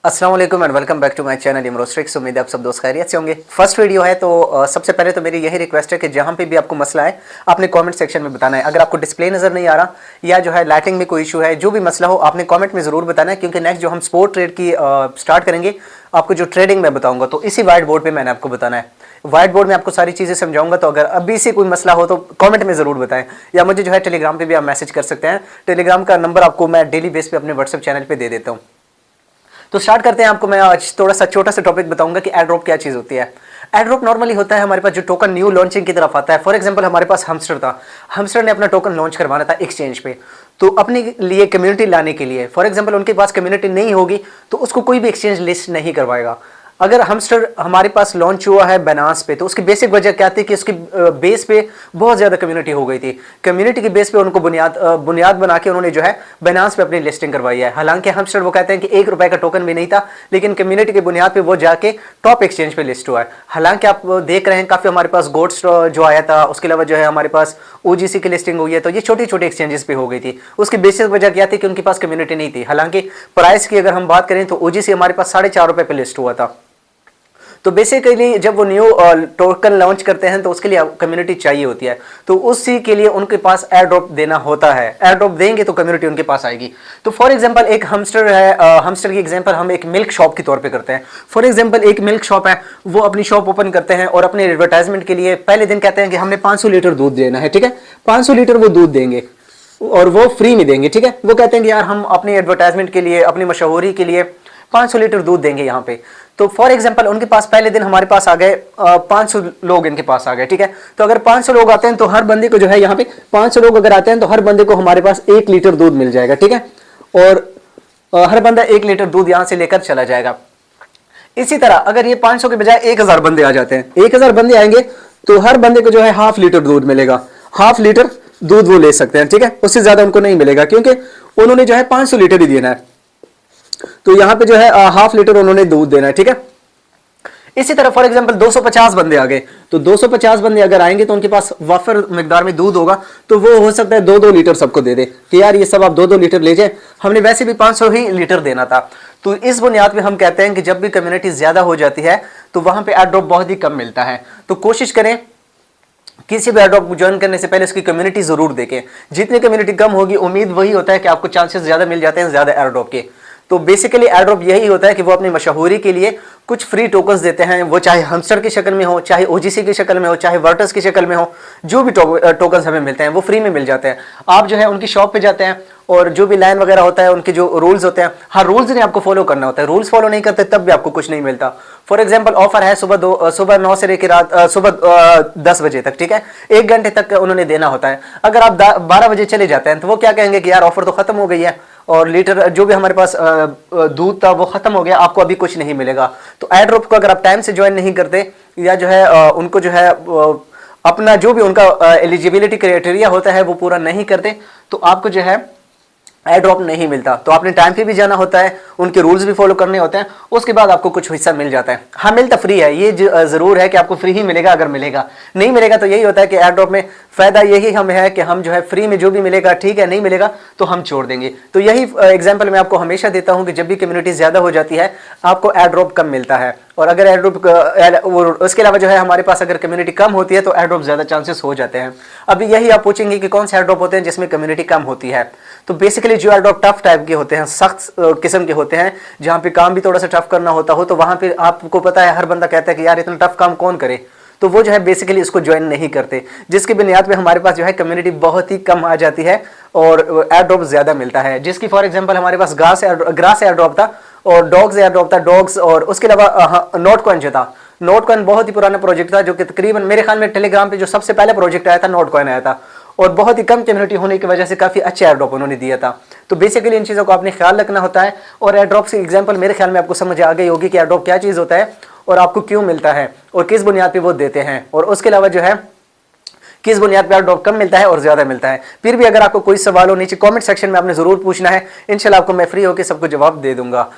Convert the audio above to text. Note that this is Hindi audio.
अस्सलाम वालेकुम and welcome back to my channel Imroz tricks. उम्मीद है आप सब दोस्त खैरियत से होंगे। फर्स्ट वीडियो है तो सबसे पहले तो मेरी यही रिक्वेस्ट है कि जहां पे भी आपको मसला है आपने कमेंट सेक्शन में बताना है। अगर आपको डिस्प्ले नज़र नहीं आ रहा या जो है लाइटिंग में कोई इशू है, जो भी मसला हो आपने कमेंट में ज़रूर बताना है, क्योंकि नेक्स्ट जो हम स्पोर्ट ट्रेड की स्टार्ट करेंगे, आपको जो ट्रेडिंग में बताऊँगा तो इसी वाइट बोर्ड पर मैंने आपको बताना है। व्हाइट बोर्ड में आपको सारी चीज़ें समझाऊंगा, तो अगर अभी से कोई मसला हो तो कमेंट में ज़रूर बताएं, या मुझे जो है टेलीग्राम पे भी आप मैसेज कर सकते हैं। टेलीग्राम का नंबर आपको मैं डेली बेस पे अपने व्हाट्सएप चैनल पे दे देता हूँ। तो स्टार्ट करते हैं। आपको मैं आज थोड़ा सा छोटा सा टॉपिक बताऊंगा कि एयरड्रॉप क्या चीज़ होती है। एयरड्रॉप नॉर्मली होता है हमारे पास जो टोकन न्यू लॉन्चिंग की तरफ आता है। फॉर एग्जांपल हमारे पास हमस्टर था, हमस्टर ने अपना टोकन लॉन्च करवाना था एक्सचेंज पे, तो अपने लिए कम्युनिटी लाने के लिए, फॉर एग्जांपल उनके पास कम्युनिटी नहीं होगी तो उसको कोई भी एक्सचेंज लिस्ट नहीं करवाएगा। अगर हमस्टर हमारे पास लॉन्च हुआ है बाइनेंस पे, तो उसकी बेसिक वजह क्या थी कि उसकी बेस पे बहुत ज़्यादा कम्युनिटी हो गई थी। कम्युनिटी की बेस पे उनको बुनियाद बना के उन्होंने जो है बाइनेंस पे अपनी लिस्टिंग करवाई है। हालांकि हमस्टर वो कहते हैं कि ₹1 का टोकन भी नहीं था, लेकिन कम्युनिटी की बुनियाद पे वो जाके टॉप एक्सचेंज पे लिस्ट हुआ है। हालांकि आप देख रहे हैं काफ़ी हमारे पास गोट्स जो आया था, उसके अलावा जो है हमारे पास OGC की लिस्टिंग हुई है, तो ये छोटी छोटी एक्सचेंजेस पे हो गई थी। उसकी बेसिक वजह क्या थी कि उनके पास कम्युनिटी नहीं थी। हालांकि प्राइस की अगर हम बात करें तो OGC हमारे पास ₹4.5 पे लिस्ट हुआ था। तो बेसिकली जब वो न्यू टोकन लॉन्च करते हैं तो उसके लिए कम्युनिटी चाहिए होती है, तो उसी के लिए उनके पास एयर ड्रॉप देना होता है। एयर ड्रॉप देंगे तो कम्युनिटी उनके पास आएगी। तो फॉर एग्जांपल एक हमस्टर है, हमस्टर की एग्जांपल हम एक मिल्क शॉप के तौर पे करते हैं। फॉर एग्जांपल एक मिल्क शॉप है, वो अपनी शॉप ओपन करते हैं और अपने एडवर्टाइजमेंट के लिए पहले दिन कहते हैं कि हमने 500 लीटर दूध देना है। ठीक है, 500 लीटर वो दूध देंगे और वो फ्री में देंगे। ठीक है, वो कहते हैं कि यार हम अपनी एडवर्टाइजमेंट के लिए, अपनी मशहूरी के लिए 500 लीटर दूध देंगे यहाँ पे। तो फॉर एग्जांपल उनके पास पहले दिन हमारे पास आ गए 500 लोग इनके पास आ गए। ठीक है, तो अगर 500 लोग आते हैं तो हर बंदे को जो है यहाँ पे 500 लोग अगर आते हैं तो हर बंदे को हमारे पास 1 लीटर दूध मिल जाएगा। ठीक है, और हर बंदा 1 लीटर दूध यहाँ से लेकर चला जाएगा। इसी तरह अगर ये 500 के बजाय 1000 बंदे आ जाते हैं, 1000 बंदे आएंगे तो हर बंदे को जो है ½ लीटर दूध मिलेगा। ½ लीटर दूध वो ले सकते हैं। ठीक है, उससे ज्यादा उनको नहीं मिलेगा, क्योंकि उन्होंने जो है 500 लीटर ही देना है, तो यहां पे जो है ½ लीटर उन्होंने दूध देना है। ठीक है, इसी तरह फॉर एग्जांपल 250 बंदे आ गए, तो 250 बंदे अगर आएंगे तो उनके पास वाफर मिकदार में दूध होगा, तो वो हो सकता है 2-2 लीटर सबको दे दे कि यार ये सब आप 2-2 लीटर ले जाए, हमने वैसे भी 500 ही लीटर देना था। तो इस बुनियाद पे हम कहते हैं कि जब भी कम्युनिटी ज्यादा हो जाती है तो वहां पे एयर ड्रॉप बहुत ही कम मिलता है। तो कोशिश करें किसी भी एयर ड्रॉप ज्वाइन करने से पहले उसकी कम्युनिटी जरूर देखें। जितनी कम्युनिटी कम होगी, उम्मीद वही होता है कि आपको चांसेस ज्यादा मिल जाते हैं ज्यादा एयर ड्रॉप के। तो बेसिकली एयर ड्रॉप यही होता है कि वो अपनी मशहूरी के लिए कुछ फ्री टोकन्स देते हैं, वो चाहे हमस्टर की शक्ल में हो, चाहे OGC की शक्ल में हो, चाहे वर्टस की शक्ल में हो, जो भी टोकन्स हमें मिलते हैं वो फ्री में मिल जाते हैं। आप जो है उनकी शॉप पे जाते हैं और जो भी लाइन वगैरह होता है, उनके जो रूल्स होते हैं, हर रूल्स नहीं आपको फॉलो करना होता है। रूल्स फॉलो नहीं करते तब भी आपको कुछ नहीं मिलता। फॉर एग्जांपल ऑफर है सुबह 9 से लेकर रात सुबह 10 बजे तक। ठीक है, 1 घंटे तक उन्होंने देना होता है। अगर आप 12 बजे चले जाते हैं तो वो क्या कहेंगे कि यार ऑफर तो खत्म हो गई है और लीटर जो भी हमारे पास दूध था वो खत्म हो गया, आपको अभी कुछ नहीं मिलेगा। तो एयर ड्रॉप को अगर आप टाइम से ज्वाइन नहीं करते, या जो है उनको जो है अपना जो भी उनका एलिजिबिलिटी क्राइटेरिया होता है वो पूरा नहीं करते, तो आपको जो है एयर ड्रॉप नहीं मिलता। तो आपने टाइम पे भी जाना होता है, उनके रूल्स भी फॉलो करने होते हैं, उसके बाद आपको कुछ हिस्सा मिल जाता है। हाँ, मिलता फ्री है, ये जरूर है कि आपको फ्री ही मिलेगा। अगर मिलेगा, नहीं मिलेगा तो यही होता है कि एयर ड्रॉप में फायदा यही हम है कि हम जो है फ्री में जो भी मिलेगा ठीक है, नहीं मिलेगा तो हम छोड़ देंगे। तो यही एग्जाम्पल मैं आपको हमेशा देता हूं कि जब भी कम्युनिटी ज्यादा हो जाती है आपको एयर ड्रॉप कम मिलता है, और अगर एयर ड्रॉप उसके अलावा जो है हमारे पास अगर कम्युनिटी कम होती है तो एयर ड्रॉप ज्यादा चांसेस हो जाते हैं। अभी यही आप पूछेंगे कि कौन से एयर ड्रॉप होते हैं जिसमें कम्युनिटी कम होती है। तो बेसिकली जो एयर ड्रॉप टफ टाइप के होते हैं, सख्त किस्म के होते हैं, जहां पे काम भी थोड़ा सा टफ करना होता हो, तो वहां पे आपको पता है हर बंदा कहता है कि यार इतना टफ काम कौन करे, तो वो जो है बेसिकली इसको ज्वाइन नहीं करते, जिसकी बुनियाद पे हमारे पास जो है कम्युनिटी बहुत ही कम आ जाती है और एयर ड्रॉप ज्यादा मिलता है। जिसकी फॉर एग्जांपल हमारे पास ग्रास एयर ड्रॉप था और डॉग्स एयर ड्रॉप था, डॉग्स, और उसके अलावा नोट कॉइन जो था, नोट कॉइन बहुत ही पुराना प्रोजेक्ट था जो कि तकरीबन मेरे ख्याल में टेलीग्राम पे जो सबसे पहले प्रोजेक्ट आया था नोट कॉइन आया था, और बहुत ही कम कम्युनिटी होने की वजह से काफी अच्छे एयर ड्रॉप उन्होंने दिया था। तो बेसिकली इन चीजों को आपने ख्याल रखना होता है, और एयर ड्रॉप से एग्जांपल मेरे ख्याल में आपको समझ आ गई होगी कि एयर ड्रॉप क्या चीज होता है और आपको क्यों मिलता है और किस बुनियाद पे वो देते हैं, और उसके अलावा जो है किस बुनियाद पे एयर ड्रॉप कम मिलता है और ज्यादा मिलता है। फिर भी अगर आपको कोई सवाल हो नीचे कमेंट सेक्शन में आपने जरूर पूछना है, इंशाल्लाह आपको मैं फ्री होकर सबको जवाब दे दूंगा।